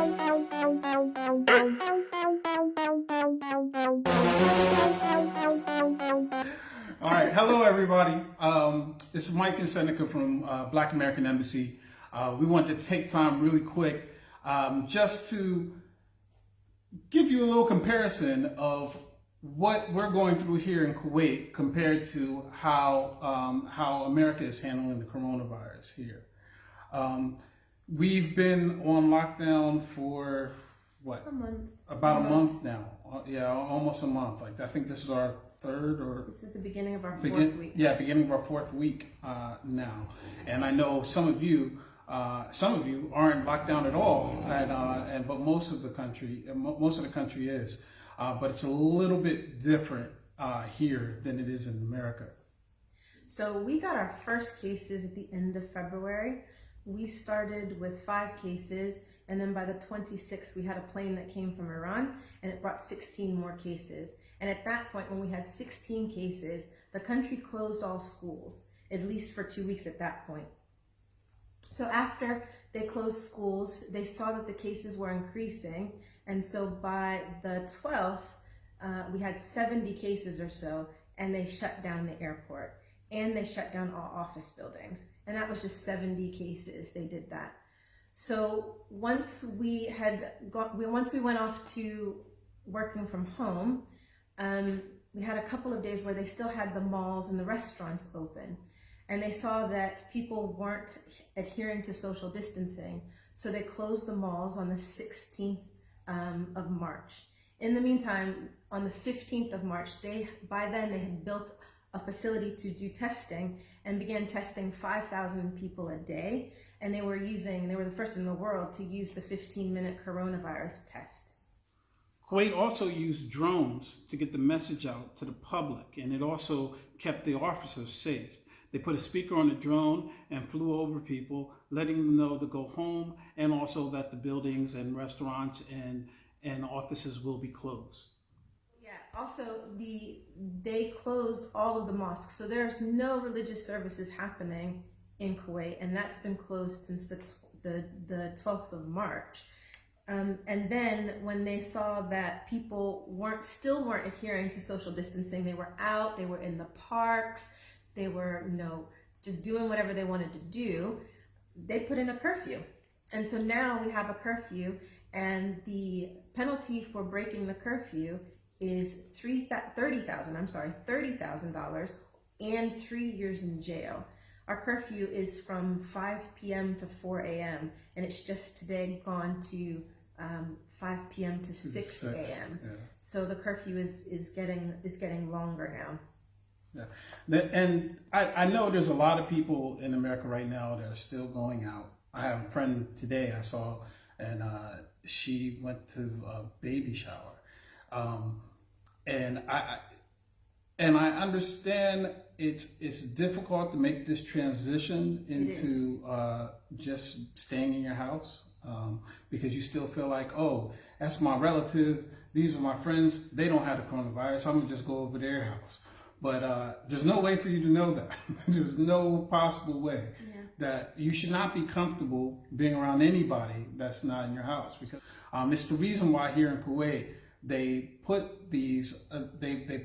All right, hello everybody. This is Mike and Seneca from Black American Embassy. We wanted to take time really quick just to give you a little comparison of what we're going through here in Kuwait compared to how America is handling the coronavirus here. We've been on lockdown for what? About a month now. Yeah, almost a month. Like I think this is our third or this is the beginning of our fourth week. Yeah, beginning of our fourth week now. And I know some of you aren't locked down at all, but most of the country is. But it's a little bit different here than it is in America. So we got our first cases at the end of February. We started with 5 cases, and then by the 26th, we had a plane that came from Iran, and it brought 16 more cases. And at that point, when we had 16 cases, the country closed all schools, at least for 2 weeks at that point. So after they closed schools, they saw that the cases were increasing, and so by the 12th, we had 70 cases or so, and they shut down the airport, and they shut down all office buildings. And that was just 70 cases, they did that. So once we went off to working from home, we had a couple of days where they still had the malls and the restaurants open. And they saw that people weren't adhering to social distancing. So they closed the malls on the 16th of March. In the meantime, on the 15th of March, by then they had built a facility to do testing and began testing 5,000 people a day. And they were the first in the world to use the 15-minute coronavirus test. Kuwait also used drones to get the message out to the public, and it also kept the officers safe. They put a speaker on the drone and flew over people, letting them know to go home, and also that the buildings and restaurants and offices will be closed. Yeah, also they closed all of the mosques, so there's no religious services happening in Kuwait, and that's been closed since the 12th of March. And then when they saw that people still weren't adhering to social distancing, they were out, they were in the parks, they were, just doing whatever they wanted to do, they put in a curfew. And so now we have a curfew, and the penalty for breaking the curfew is $30,000 and 3 years in jail. Our curfew is from 5 p.m. to 4 a.m. and it's just today gone to 5 p.m. to 6 a.m. Yeah. So the curfew is getting longer now. Yeah. And I know there's a lot of people in America right now that are still going out. I have a friend today I saw, and she went to a baby shower. And I understand it's difficult to make this transition into just staying in your house because you still feel like, oh, that's my relative, these are my friends, they don't have the coronavirus, I'm gonna just go over their house. But there's no way for you to know that. There's no possible way that you should not be comfortable being around anybody that's not in your house, because it's the reason why here in Kuwait they put they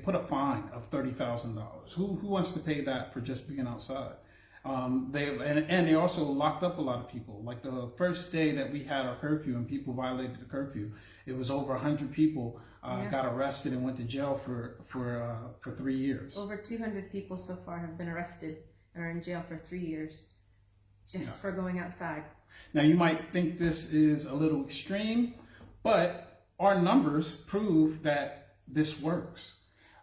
put a fine of $30,000. Who wants to pay that for just being outside? They also locked up a lot of people. Like the first day that we had our curfew and people violated the curfew, it was over 100 people got arrested and went to jail for 3 years. Over 200 people so far have been arrested and are in jail for 3 years just for going outside. Now you might think this is a little extreme, but our numbers prove that this works.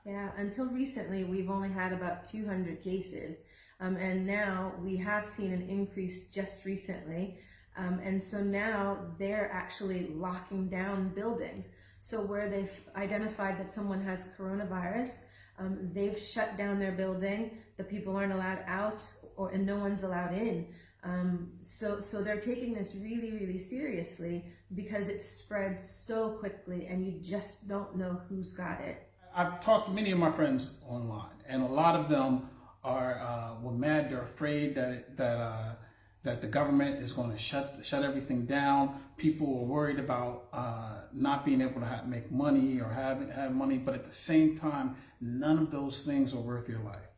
Yeah, until recently, we've only had about 200 cases. And now we have seen an increase just recently. And so now they're actually locking down buildings. So where they've identified that someone has coronavirus, they've shut down their building. The people aren't allowed out, and no one's allowed in. So they're taking this really, really seriously because it spreads so quickly and you just don't know who's got it. I've talked to many of my friends online, and a lot of them were mad. They're afraid that that the government is going to shut everything down. People were worried about not being able to make money or have money, but at the same time, none of those things are worth your life.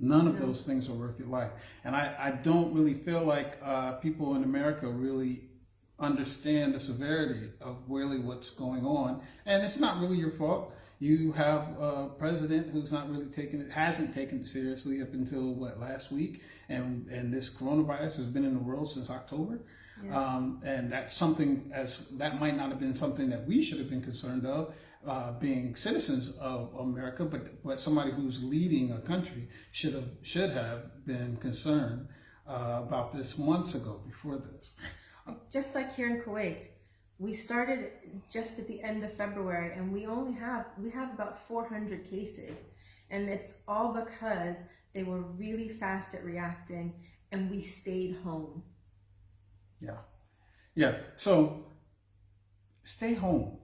None of those things are worth your life. And I don't really feel like people in America really understand the severity of really what's going on. And it's not really your fault. You have a president who's not really hasn't taken it seriously up until last week. And this coronavirus has been in the world since October. Yeah. And that's something that might not have been something that we should have been concerned of, being citizens of America, but somebody who's leading a country should have been concerned about this months ago before this. Just like here in Kuwait, we started just at the end of February, and we have about 400 cases, and it's all because they were really fast at reacting, and we stayed home. Yeah. So stay home.